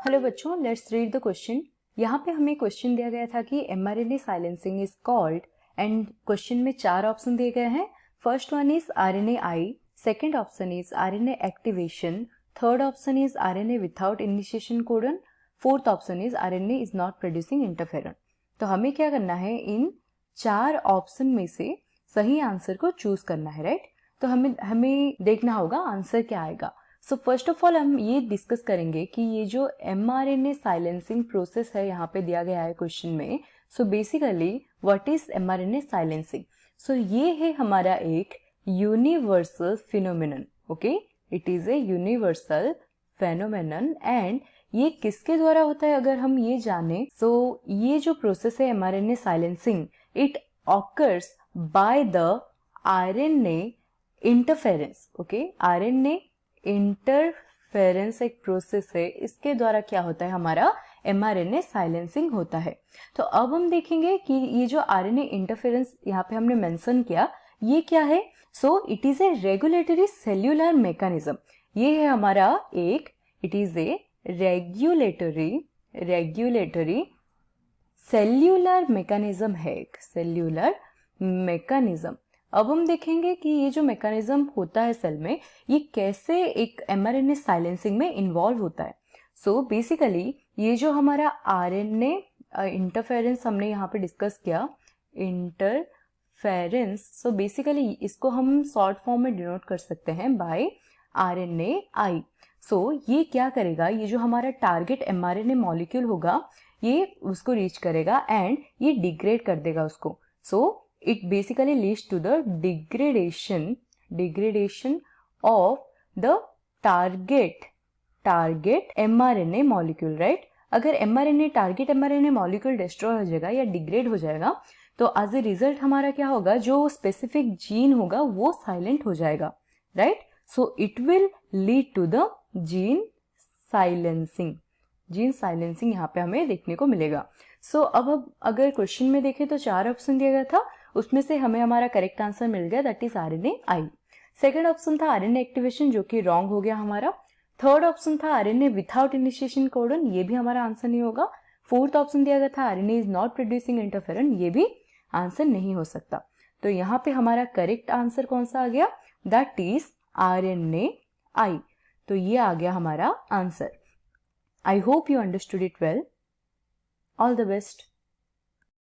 Hello बच्चों, let's read the question. यहाँ पे हमें क्वेश्चन दिया गया था कि mRNA silencing is called, and question में 4 ऑप्शन दिए गए हैं। First one is RNAi, second option is RNA activation, third option is RNA without initiation codon, fourth option is RNA is not producing interferon. तो हमें क्या करना है, इन 4 option में से सही आंसर को चूज करना है, राइट। तो हमें देखना होगा आंसर क्या आएगा। सो फर्स्ट ऑफ ऑल हम ये डिस्कस करेंगे कि ये जो mRNA साइलेंसिंग प्रोसेस है यहाँ पे दिया गया है क्वेश्चन में। So basically what is mRNA silencing. So ये है हमारा एक universal phenomenon, okay, it is a universal phenomenon. And ये किसके द्वारा होता है अगर हम ये जाने, सो ये जो प्रोसेस है mRNA silencing, it occurs by the RNA interference, okay. RNA interference एक प्रोसेस है, इसके द्वारा क्या होता है, हमारा mRNA साइलेंसिंग होता है। तो अब हम देखेंगे कि ये जो RNA इंटरफेरेंस यहाँ पे हमने मेंशन किया, ये क्या है। So it is A regulatory cellular mechanism. ये है हमारा एक, it is A regulatory cellular mechanism है, एक सेल्यूलर मैकेनिज्म। अब हम देखेंगे कि ये जो मैकेनिज्म होता है सेल में, ये कैसे एक mRNA साइलेंसिंग में इन्वॉल्व होता है। सो बेसिकली ये जो हमारा RNA इंटरफेरेंस हमने यहाँ पे डिस्कस किया, इंटरफेरेंस, सो बेसिकली इसको हम शॉर्ट फॉर्म में डिनोट कर सकते हैं बाय RNAi। सो ये क्या करेगा, ये जो हमारा टारगेट mRNA मॉलिक्यूल होगा, ये उसको रीच करेगा एंड ये डिग्रेड कर देगा उसको। सो it basically leads to the degradation of the target mRNA molecule, right। अगर टारगेट mRNA molecule डिस्ट्रॉय हो जाएगा या डिग्रेड हो जाएगा, तो एज ए रिजल्ट हमारा क्या होगा, जो स्पेसिफिक जीन होगा वो साइलेंट हो जाएगा, right. So it will lead to the gene silencing यहाँ पे हमें देखने को मिलेगा। सो अब अगर क्वेश्चन में देखें तो 4 ऑप्शन दिया गया था, उसमें से हमें हमारा करेक्ट आंसर मिल गया, that is RNAi। Second option था RNA एक्टिवेशन, जो कि रॉन्ग हो गया हमारा। थर्ड ऑप्शन था RNA विदाउट इनिशिएशन कोडन, ये भी हमारा आंसर नहीं होगा। फोर्थ ऑप्शन दिया गया था RNA is not producing interferon, ये भी आंसर नहीं हो सकता। तो यहाँ पे हमारा करेक्ट आंसर कौन सा आ गया, दैट इज RNAi। तो ये आ गया हमारा answer. I hope you understood it well. All the best.